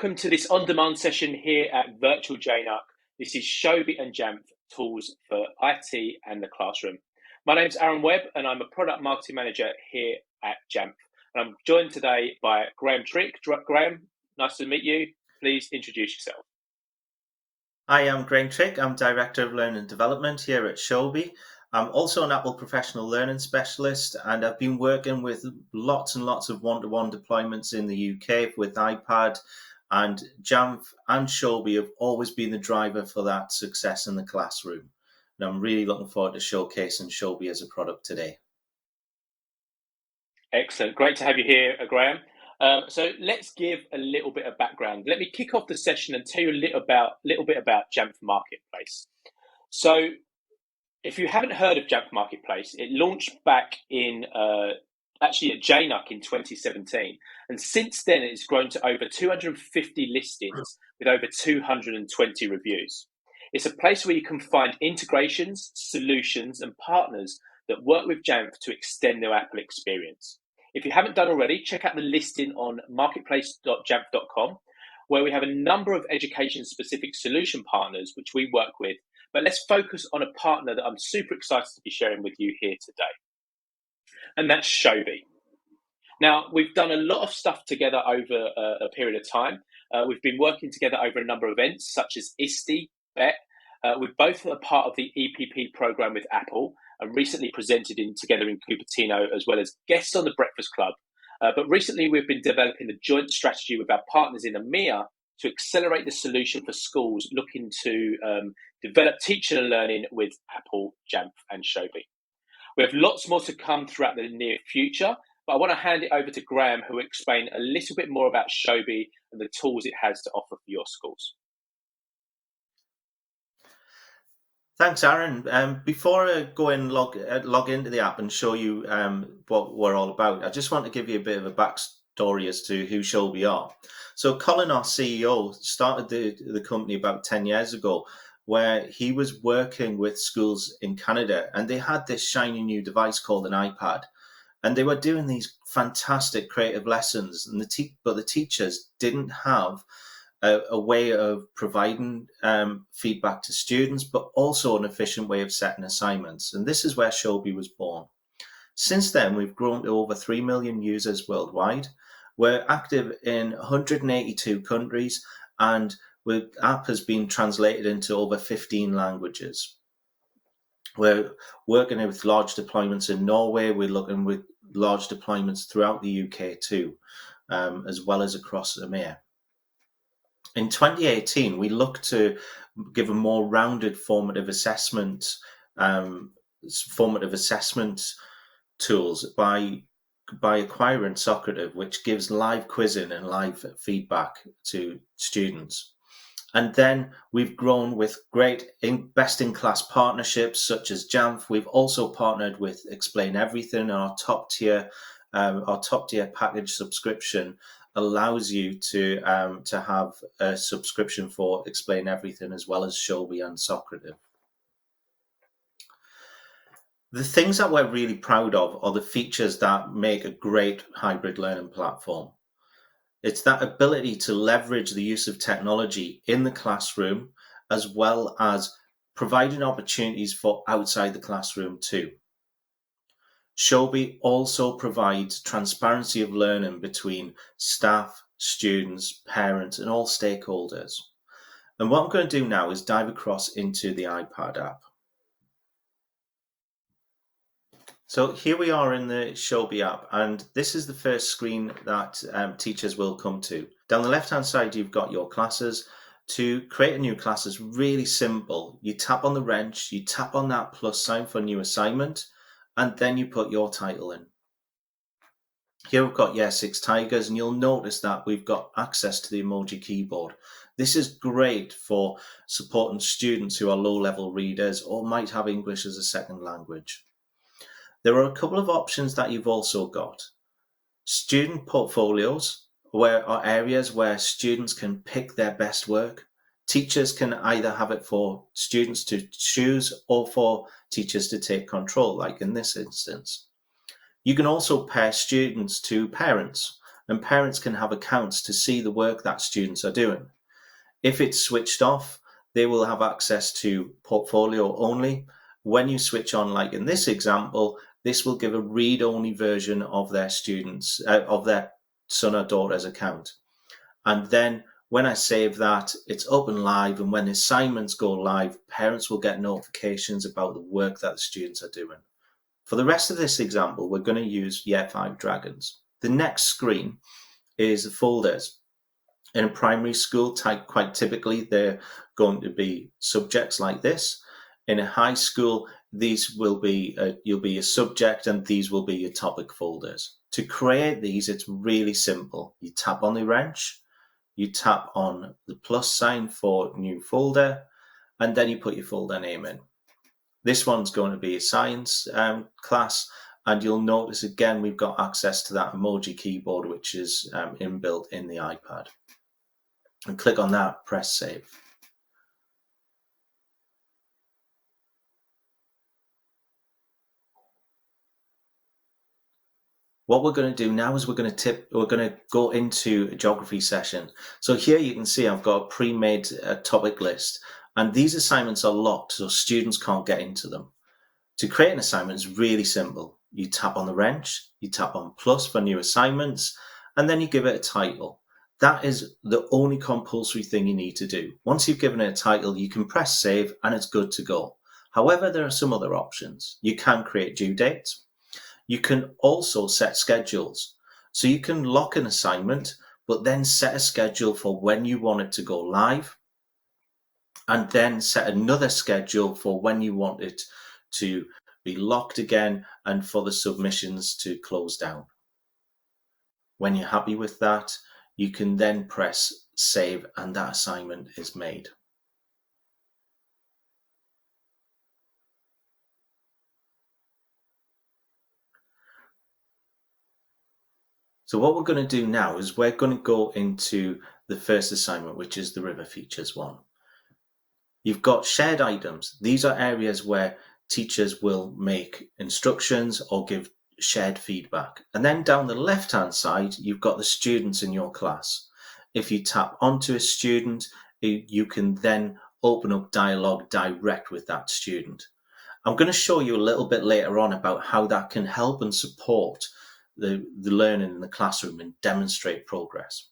Welcome to this on-demand session here at Virtual JNUC. This is Showbie and Jamf, tools for IT and the classroom. My name's Aaron Webb and I'm a product marketing manager here at Jamf. And I'm joined today by Graham Trick. Graham, nice to meet you. Please introduce yourself. Hi, I'm Graham Trick. I'm Director of Learning and Development here at Showbie. I'm also an Apple Professional Learning Specialist, and I've been working with lots and lots of one-to-one deployments in the UK with iPad, and Jamf and Showbie have always been the driver for that success in the classroom. And I'm really looking forward to showcasing Showbie as a product today. Excellent. Great to have you here, Graham. So let's give a little bit of background. Let me kick off the session and tell you a little bit about Jamf Marketplace. So if you haven't heard of Jamf Marketplace, it launched back in actually at JNUC in 2017. And since then, it's grown to over 250 listings with over 220 reviews. It's a place where you can find integrations, solutions, and partners that work with Jamf to extend their Apple experience. If you haven't done already, check out the listing on marketplace.jamf.com, where we have a number of education-specific solution partners which we work with. But let's focus on a partner that I'm super excited to be sharing with you here today, and that's Showbie. Now, we've done a lot of stuff together over a period of time. We've been working together over a number of events, such as ISTE, BET. We're both a part of the EPP program with Apple, and recently presented together in Cupertino, as well as guests on the Breakfast Club. But recently, we've been developing a joint strategy with our partners in EMEA to accelerate the solution for schools looking to develop teaching and learning with Apple, Jamf, and Showbie. We have lots more to come throughout the near future, but I want to hand it over to Graham, who will explain a little bit more about Showbie and the tools it has to offer for your schools. Thanks, Aaron. Before I go and log into the app and show you what we're all about, I just want to give you a bit of a backstory as to who Showbie are. So Colin, our CEO, started the company about 10 years ago, where he was working with schools in Canada, and they had this shiny new device called an iPad, and they were doing these fantastic creative lessons, and but the teachers didn't have a way of providing feedback to students, but also an efficient way of setting assignments. And this is where Showbie was born. Since then, we've grown to over 3 million users worldwide. We're active in 182 countries, and the app has been translated into over 15 languages. We're working with large deployments in Norway. We're looking with large deployments throughout the UK too, as well as across EMEA. In 2018, we looked to give a more rounded formative assessment tools by acquiring Socrative, which gives live quizzing and live feedback to students. And then we've grown with great best-in-class partnerships such as Jamf. We've also partnered with Explain Everything. Our top tier package subscription allows you to have a subscription for Explain Everything as well as Showbie and Socrative. The things that we're really proud of are the features that make a great hybrid learning platform. It's that ability to leverage the use of technology in the classroom, as well as providing opportunities for outside the classroom too. Showbie also provides transparency of learning between staff, students, parents, and all stakeholders. And what I'm going to do now is dive across into the iPad app. So here we are in the Showbie app, and this is the first screen that teachers will come to. Down the left-hand side, you've got your classes. To create a new class is really simple. You tap on the wrench, you tap on that plus sign for new assignment, and then you put your title in. Here we've got Year 6 Tigers, and you'll notice that we've got access to the emoji keyboard. This is great for supporting students who are low-level readers or might have English as a second language. There are a couple of options that you've also got. Student portfolios, where are areas where students can pick their best work. Teachers can either have it for students to choose or for teachers to take control, like in this instance. You can also pair students to parents, and parents can have accounts to see the work that students are doing. If it's switched off, they will have access to portfolio only. When you switch on, like in this example, this will give a read-only version of their students, of their son or daughter's account. And then when I save that, it's up and live. And when assignments go live, parents will get notifications about the work that the students are doing. For the rest of this example, we're going to use Year 5 Dragons. The next screen is the folders. In a primary school, quite typically, they're going to be subjects like this. In a high school, these will be you'll be a subject, and these will be your topic folders. To create these, it's really simple. You tap on the wrench, you tap on the plus sign for new folder, and then you put your folder name in. This one's going to be a science class, and you'll notice again we've got access to that emoji keyboard, which is inbuilt in the iPad. And click on that, press save. What we're going to do now is we're going to go into a geography session. So here you can see I've got a pre-made topic list, and these assignments are locked so students can't get into them. To create an assignment is really simple. You tap on the wrench, you tap on plus for new assignments, and then you give it a title. That is the only compulsory thing you need to do. Once you've given it a title, you can press save and it's good to go. However, there are some other options. You can create due dates. You can also set schedules. So you can lock an assignment, but then set a schedule for when you want it to go live, and then set another schedule for when you want it to be locked again and for the submissions to close down. When you're happy with that, you can then press save and that assignment is made. So what we're going to do now is we're going to go into the first assignment, which is the river features one. You've got shared items. These are areas where teachers will make instructions or give shared feedback. And then down the left-hand side, you've got the students in your class. If you tap onto a student, you can then open up dialogue direct with that student. I'm going to show you a little bit later on about how that can help and support the learning in the classroom and demonstrate progress.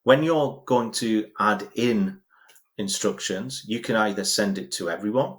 When you're going to add in instructions, you can either send it to everyone,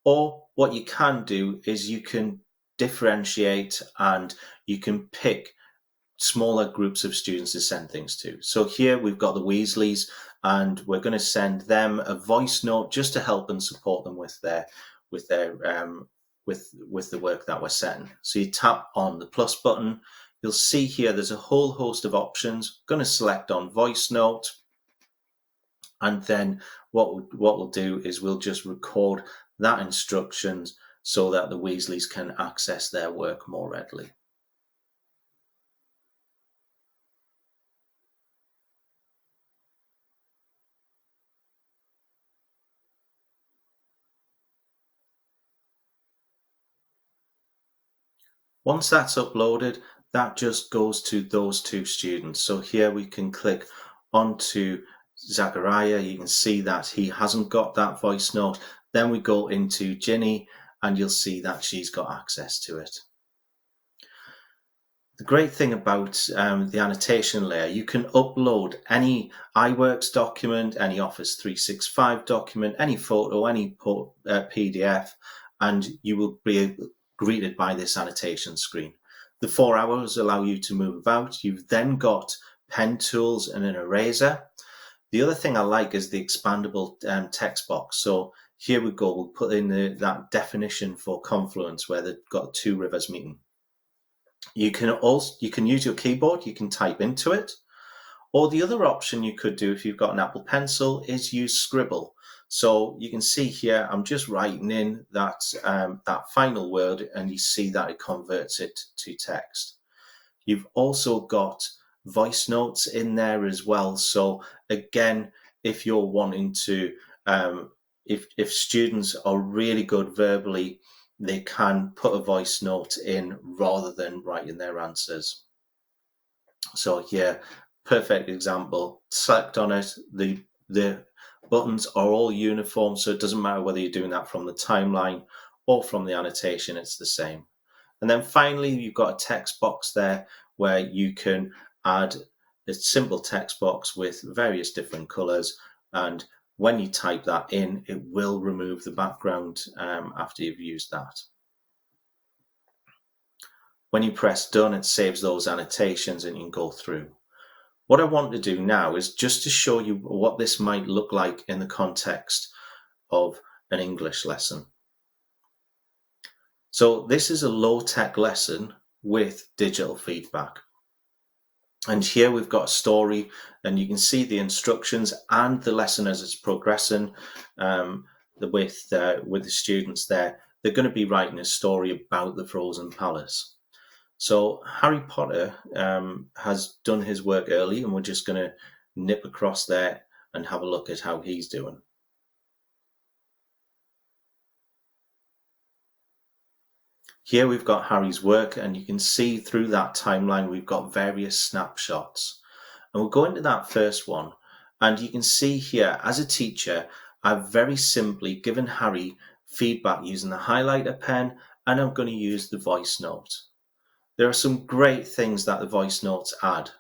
or what you can do is you can differentiate and you can pick smaller groups of students to send things to. So here we've got the Weasleys, and we're going to send them a voice note just to help and support them with the work that we're setting. So you tap on the plus button. You'll see here there's a whole host of options. I'm going to select on voice note, and then what we'll do is we'll just record that instructions so that the Weasleys can access their work more readily. Once that's uploaded, that just goes to those two students. So here we can click onto Zachariah. You can see that he hasn't got that voice note. Then we go into Ginny, and you'll see that she's got access to it. The great thing about the annotation layer, you can upload any iWorks document, any Office 365 document, any photo, any PDF, and you will be greeted by this annotation screen. The 4 arrows allow you to move about. You've then got pen tools and an eraser. The other thing I like is the expandable text box. So here we go. We'll put in that definition for confluence where they've got two rivers meeting. You can use your keyboard. You can type into it. Or the other option you could do if you've got an Apple Pencil is use Scribble. So you can see here, I'm just writing in that final word, and you see that it converts it to text. You've also got voice notes in there as well. So again, if you're wanting to, if students are really good verbally, they can put a voice note in rather than writing their answers. So here, perfect example. Select on it. The buttons are all uniform, so it doesn't matter whether you're doing that from the timeline or from the annotation, it's the same. And then finally, you've got a text box there where you can add a simple text box with various different colors. And when you type that in, it will remove the background after you've used that. When you press done, it saves those annotations and you can go through. What I want to do now is just to show you what this might look like in the context of an English lesson. So this is a low-tech lesson with digital feedback. And here we've got a story, and you can see the instructions and the lesson as it's progressing with the students there. They're going to be writing a story about the Frozen Palace. So Harry Potter has done his work early, and we're just going to nip across there and have a look at how he's doing. Here we've got Harry's work, and you can see through that timeline we've got various snapshots. And we'll go into that first one, and you can see here, as a teacher, I've very simply given Harry feedback using the highlighter pen, and I'm going to use the voice note. There are some great things that the voice notes add.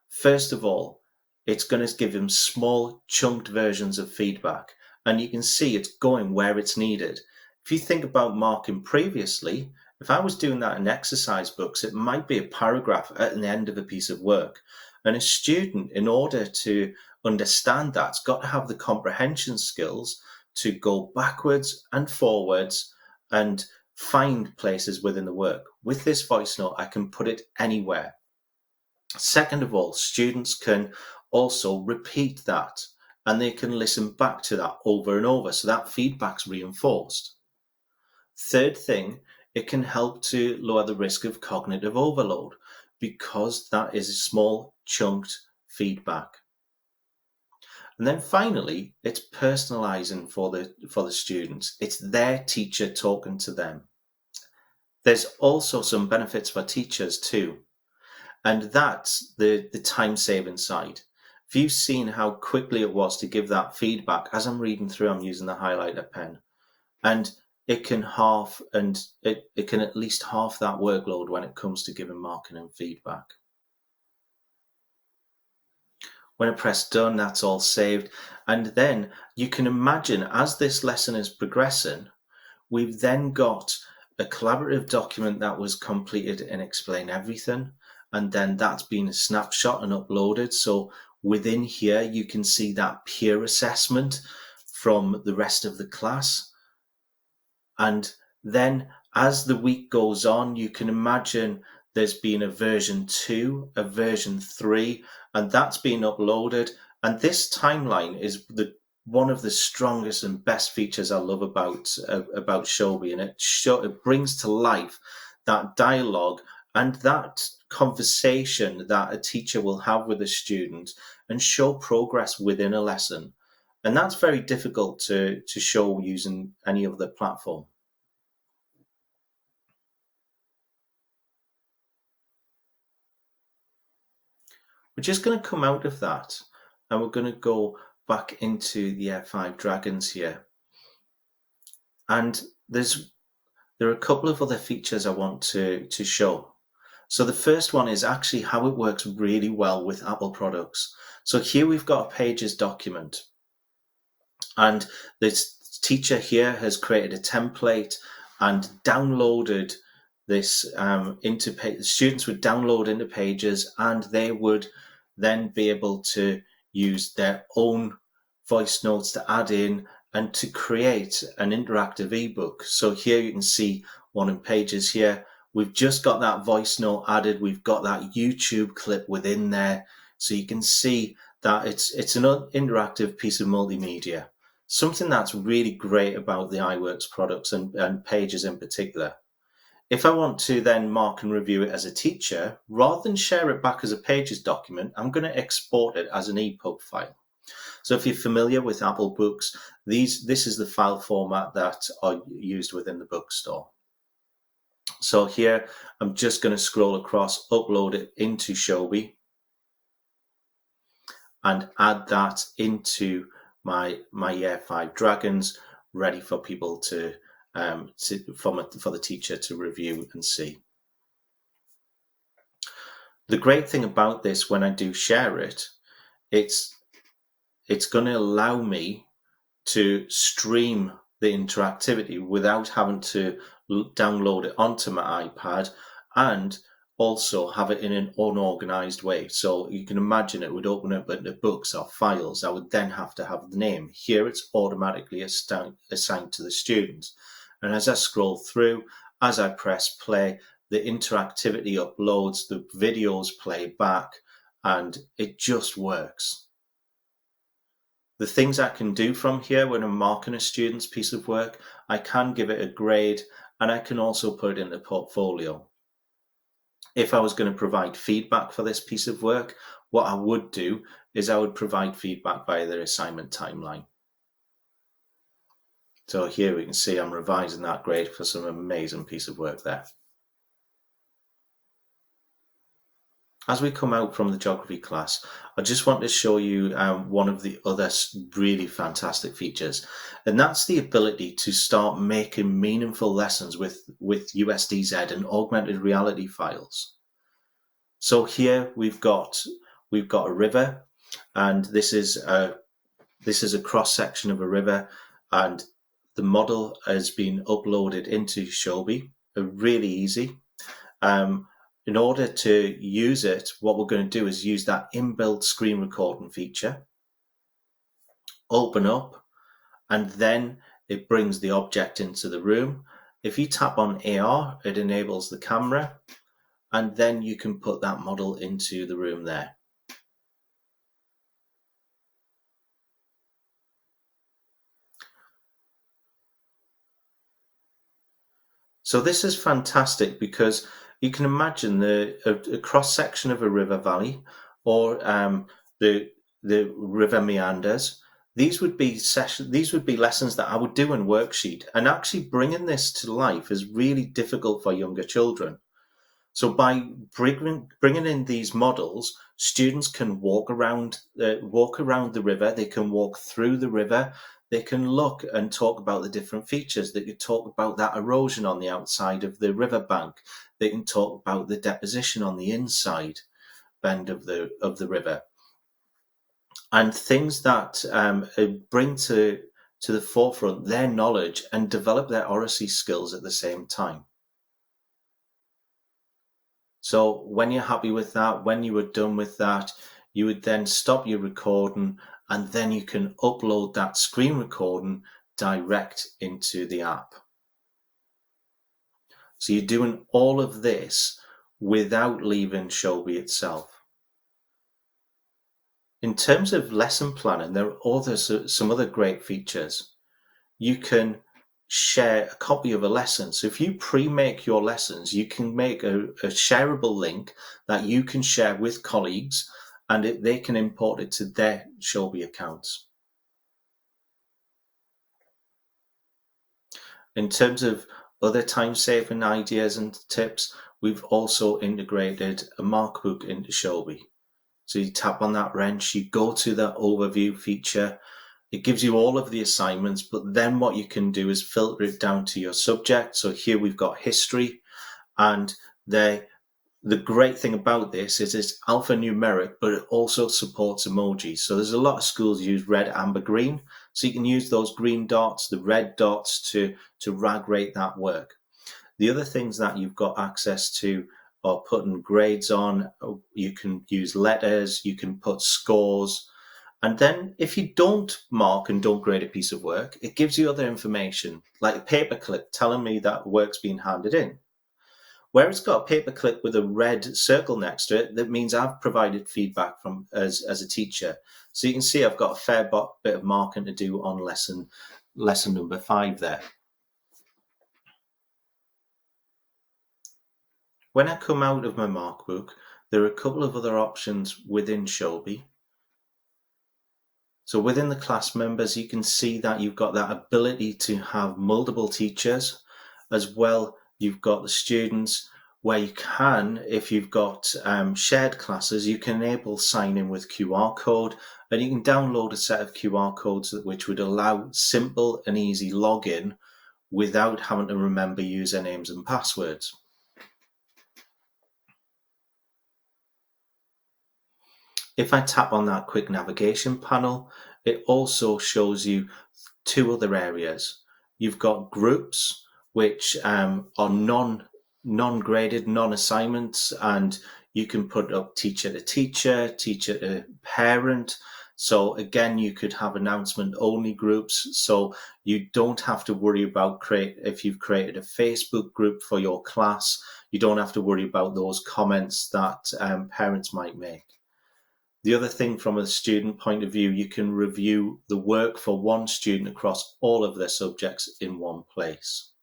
First of all, it's going to give him small chunked versions of feedback, and you can see it's going where it's needed. If you think about marking previously, if I was doing that in exercise books, it might be a paragraph at the end of a piece of work. And a student, in order to understand that, has got to have the comprehension skills to go backwards and forwards and find places within the work. With this voice note, I can put it anywhere. Second of all, students can also repeat that, and they can listen back to that over and over, so that feedback's reinforced. Third thing, it can help to lower the risk of cognitive overload because that is a small chunked feedback. And then finally, it's personalizing for the students. It's their teacher talking to them. There's also some benefits for teachers too, and that's the time saving side. If you've seen how quickly it was to give that feedback, as I'm reading through, I'm using the highlighter pen, and it can it can at least half that workload when it comes to giving marking and feedback. When I press done, that's all saved. And then you can imagine as this lesson is progressing, we've then got a collaborative document that was completed in Explain Everything. And then that's been a snapshot and uploaded. So within here, you can see that peer assessment from the rest of the class. And then as the week goes on, you can imagine there's been a version 2, a version 3, and that's been uploaded. And this timeline is one of the strongest and best features I love about Showbie, and it brings to life that dialogue and that conversation that a teacher will have with a student and show progress within a lesson. And that's very difficult to show using any other platform. We're just going to come out of that and we're going to go back into the F5 Dragons here. And there are a couple of other features I want to show. So the first one is actually how it works really well with Apple products. So here we've got a Pages document, and this teacher here has created a template and downloaded this into Pages. Students would download into Pages, and they would then be able to use their own voice notes to add in and to create an interactive ebook. So here you can see one in Pages here. We've just got that voice note added. We've got that YouTube clip within there. So you can see that it's an interactive piece of multimedia. Something that's really great about the iWorks products and Pages in particular. If I want to then mark and review it as a teacher, rather than share it back as a Pages document, I'm going to export it as an EPUB file. So if you're familiar with Apple Books, this is the file format that are used within the bookstore. So here, I'm just going to scroll across, upload it into Showbie. and add that into my Year 5 Dragons, ready for people to for the teacher to review and see. The great thing about this, when I do share it, it's going to allow me to stream the interactivity without having to download it onto my iPad, and also have it in an unorganized way. So you can imagine it would open up into books or files. I would then have to have the name. Here it's automatically assigned to the students. And as I scroll through, as I press play, the interactivity uploads, the videos play back, and it just works. The things I can do from here when I'm marking a student's piece of work, I can give it a grade, and I can also put it in the portfolio. If I was going to provide feedback for this piece of work, what I would do is I would provide feedback via the assignment timeline. So here we can see I'm revising that grade for some amazing piece of work there. As we come out from the geography class, I just want to show you one of the other really fantastic features, and that's the ability to start making meaningful lessons with USDZ and augmented reality files. So here we've got a river, and this is a cross section of a river, and the model has been uploaded into Showbie. Really easy. In order to use it, what we're going to do is use that inbuilt screen recording feature, open up, and then it brings the object into the room. If you tap on AR, it enables the camera, and then you can put that model into the room there. So this is fantastic because you can imagine a cross section of a river valley, or the river meanders. These would be lessons that I would do in worksheet, and actually bringing this to life is really difficult for younger children. So by bringing in these models, students can walk around the river. They can walk through the river. They can look and talk about the different features. They can talk about that erosion on the outside of the riverbank. They can talk about the deposition on the inside bend of the river, and things that bring to the forefront their knowledge and develop their oracy skills at the same time. So when you're happy with that, when you were done with that, you would then stop your recording, and then you can upload that screen recording direct into the app. So you're doing all of this without leaving Showbie itself. In terms of lesson planning, there are some other great features. You can share a copy of a lesson. So if you pre-make your lessons, you can make a shareable link that you can share with colleagues, and they can import it to their Showbie accounts. In terms of other time-saving ideas and tips, we've also integrated a Markbook into Showbie. So you tap on that wrench, you go to the overview feature. It gives you all of the assignments, but then what you can do is filter it down to your subject. So here we've got history, and the great thing about this is it's alphanumeric, but it also supports emojis. So there's a lot of schools use red, amber, green. So you can use those green dots, the red dots to rag rate that work. The other things that you've got access to are putting grades on. You can use letters, you can put scores. And then if you don't mark and don't grade a piece of work, it gives you other information, like a paperclip telling me that work's been handed in. Where it's got a paperclip with a red circle next to it, that means I've provided feedback from as a teacher. So you can see I've got a fair bit of marking to do on lesson number 5 there. When I come out of my Markbook, there are a couple of other options within Showbie. So within the class members, you can see that you've got that ability to have multiple teachers. As well, you've got the students. where you can, if you've got shared classes, you can enable sign in with QR code, and you can download a set of QR codes which would allow simple and easy login without having to remember usernames and passwords. If I tap on that quick navigation panel, it also shows you two other areas. You've got groups, which are non-graded, non-assignments, and you can put up teacher to teacher, teacher to parent. So again, you could have announcement only groups. So you don't have to worry about if you've created a Facebook group for your class, you don't have to worry about those comments that parents might make. The other thing from a student point of view, you can review the work for one student across all of their subjects in one place.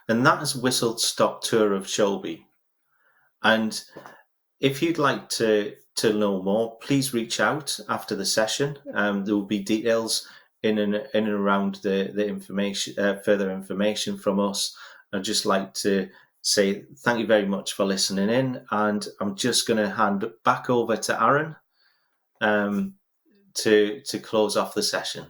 And that is whistled stop tour of Showbie. And if you'd like to know more, please reach out after the session. There will be details in and around the information, further information from us. I'd just like to say thank you very much for listening in, and I'm just going to hand it back over to Aaron to close off the session.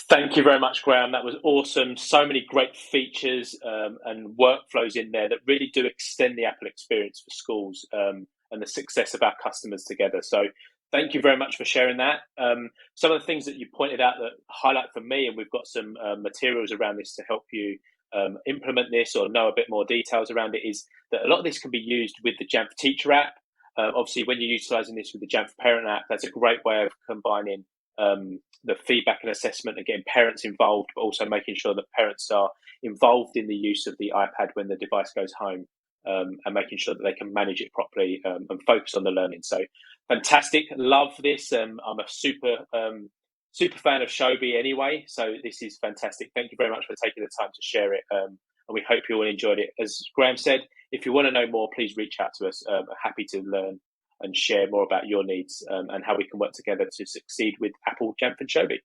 Thank you very much, Graham. That was awesome. So many great features and workflows in there that really do extend the Apple experience for schools and the success of our customers together. So thank you very much for sharing that. Some of the things that you pointed out that highlight for me, and we've got some materials around this to help you implement this or know a bit more details around it, is that a lot of this can be used with the Jamf Teacher app. Obviously, when you're utilising this with the Jamf Parent app, that's a great way of combining the feedback and assessment and getting parents involved, but also making sure that parents are involved in the use of the iPad when the device goes home, and making sure that they can manage it properly and focus on the learning. So fantastic. Love this. I'm a super fan of Showbie anyway, so this is fantastic. Thank you very much for taking the time to share it, and we hope you all enjoyed it. As Graham said, if you want to know more, please reach out to us. Happy to learn and share more about your needs and how we can work together to succeed with Apple, Jamf and Showbie.